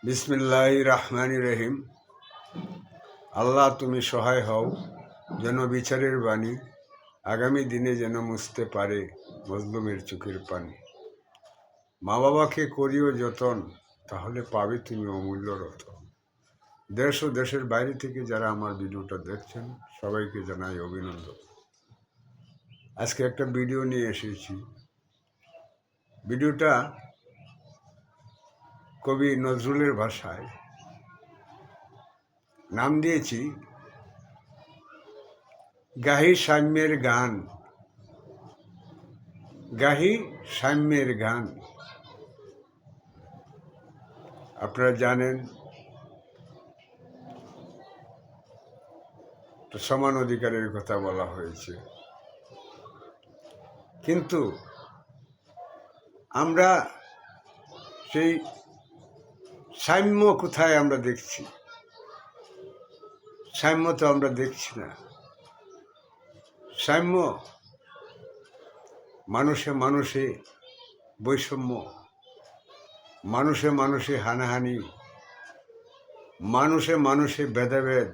বিসমিল্লাহির রহমানির রহিম। আল্লাহ তুমি সহায় হও যেন বিচারের বাণী আগামী দিনে যেন মুছতে পারে মজলুমের চোখের পানি। মা বাবাকে করিও যতন, তাহলে পাবে তুমি অমূল্য রতন। দেশ ও দেশের বাইরে থেকে যারা আমার ভিডিওটা দেখছেন সবাইকে জানাই অভিনন্দন। আজকে একটা ভিডিও নিয়ে এসেছি। ভিডিওটা কবি নজরুলের ভাষায়, নাম দিয়েছি গাহি সাম্যের গান। গাহি সাম্যের গান। আপনারা জানেন তো সমান অধিকারের কথা বলা হয়েছে, কিন্তু আমরা সেই সাম্য কোথায় আমরা দেখছি? সাম্য তো আমরা দেখছি না। সাম্য মানুষে মানুষে বৈষম্য, মানুষে মানুষে হানাহানি, মানুষে মানুষে ভেদাভেদ,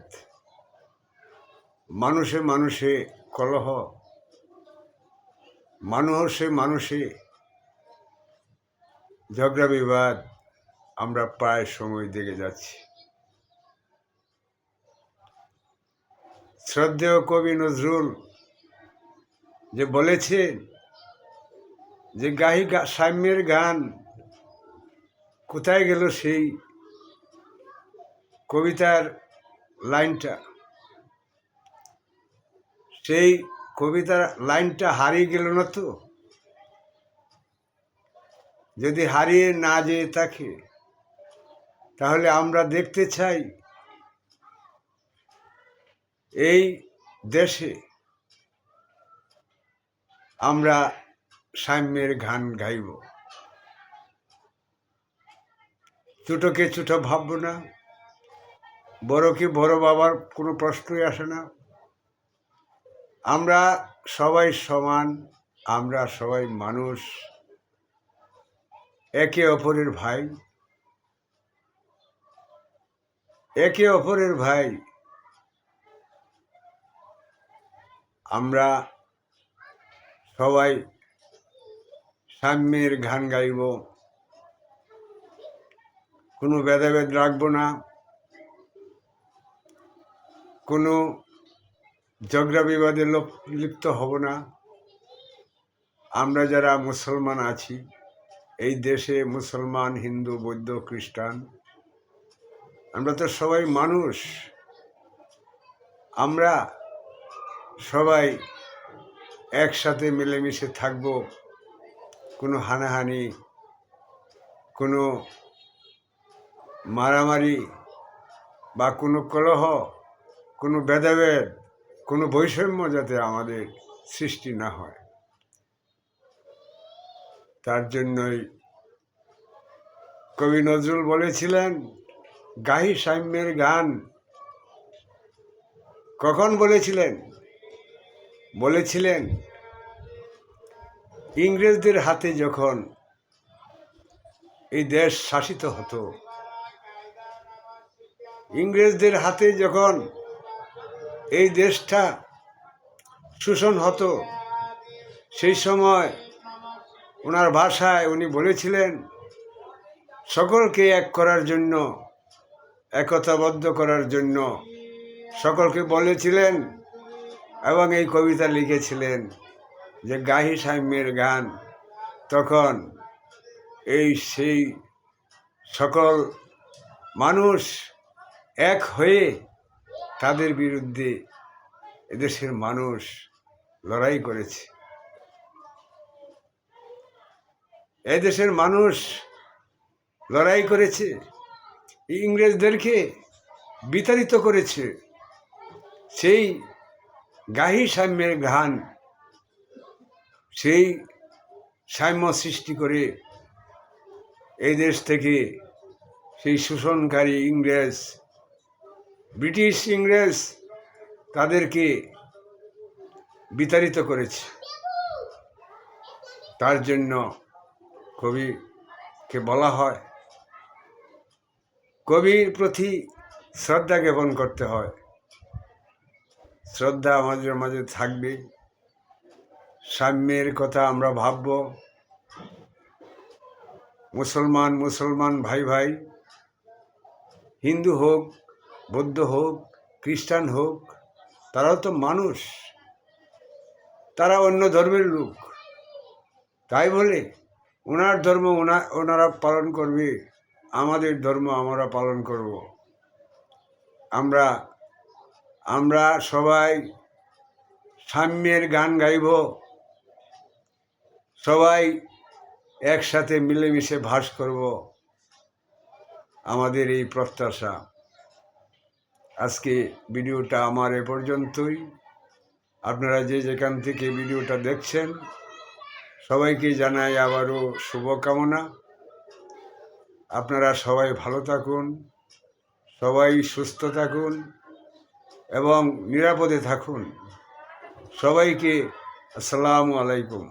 মানুষে মানুষে কলহ, মানুষে মানুষে ঝগড়া বিবাদ আমরা প্রায় সময় দেখে যাচ্ছি। শ্রদ্ধেয় কবি নজরুল যে বলেছেন যে গাহি সাম্যের গান, কোথায় গেল সেই কবিতার লাইনটা? সেই কবিতার লাইনটা হারিয়ে গেল না তো? যদি হারিয়ে না যেয়ে থাকে তাহলে আমরা দেখতে চাই এই দেশে আমরা সাম্যের গান গাইব। ছোটকে ছোট ভাবব না, বড়কে বড় ভাবার কোনো প্রশ্নই আসে না। আমরা সবাই সমান, আমরা সবাই মানুষ, একে অপরের ভাই, একে অপরের ভাই। আমরা সবাই সাম্যের গান গাইব, কোনো ভেদাভেদ রাখবো না, কোনো ঝগড়া বিবাদে লিপ্ত হব না। আমরা যারা মুসলমান আছি এই দেশে, মুসলমান, হিন্দু, বৌদ্ধ, খ্রিস্টান, আমরা তো সবাই মানুষ। আমরা সবাই একসাথে মিলেমিশে থাকব। কোনো হানাহানি, কোনো মারামারি বা কোনো কলহ, কোনো ভেদাভেদ, কোনো বৈষম্য যাতে আমাদের সৃষ্টি না হয়, তার জন্যই কবি নজরুল বলেছিলেন গাহি সাম্যের গান। কখন বলেছিলেন? বলেছিলেন ইংরেজদের হাতে যখন এই দেশ শাসিত হতো, ইংরেজদের হাতে যখন এই দেশটা শোষণ হতো, সেই সময় ওনার ভাষায় উনি বলেছিলেন সকলকে এক করার জন্য, একতাবদ্ধ করার জন্য সকলকে বলেছিলেন, এবং এই কবিতা লিখেছিলেন যে গাহি সাম্যের গান। তখন সেই সকল মানুষ এক হয়ে তাদের বিরুদ্ধে এদেশের মানুষ লড়াই করেছে। এদেশের মানুষ লড়াই করেছে, ইংরেজদেরকে বিতাড়িত করেছে। সেই গাহি সাম্যের গান, সেই সাম্য সৃষ্টি করে এই দেশ থেকে সেই শোষণকারী ইংরেজ, ব্রিটিশ ইংরেজ, তাদেরকে বিতাড়িত করেছে। তার জন্য কবিকে বলা হয় কবির প্রতি শ্রদ্ধা জ্ঞাপন করতে হয়। শ্রদ্ধা আমাদের মাঝে থাকবে, সাম্যের কথা আমরা ভাবব। মুসলমান ভাই ভাই, হিন্দু হোক, বৌদ্ধ হোক, খ্রিস্টান হোক, তারাও তো মানুষ, তারা অন্য ধর্মের লোক। তাই বলে ওনার ধর্ম ওনারা পালন করবে, আমাদের ধর্ম আমরা পালন করব। আমরা সবাই সাম্যের গান গাইব, সবাই একসাথে মিলেমিশে বাস করব, আমাদের এই প্রত্যাশা। আজকে ভিডিওটা আমার এ পর্যন্তই। আপনারা যে যেখান থেকে ভিডিওটা দেখছেন, সবাইকে জানাই আবারও শুভকামনা। আপনারা সবাই ভালো থাকুন, সবাই সুস্থ থাকুন এবং নিরাপদে থাকুন। সবাইকে আসসালামু আলাইকুম।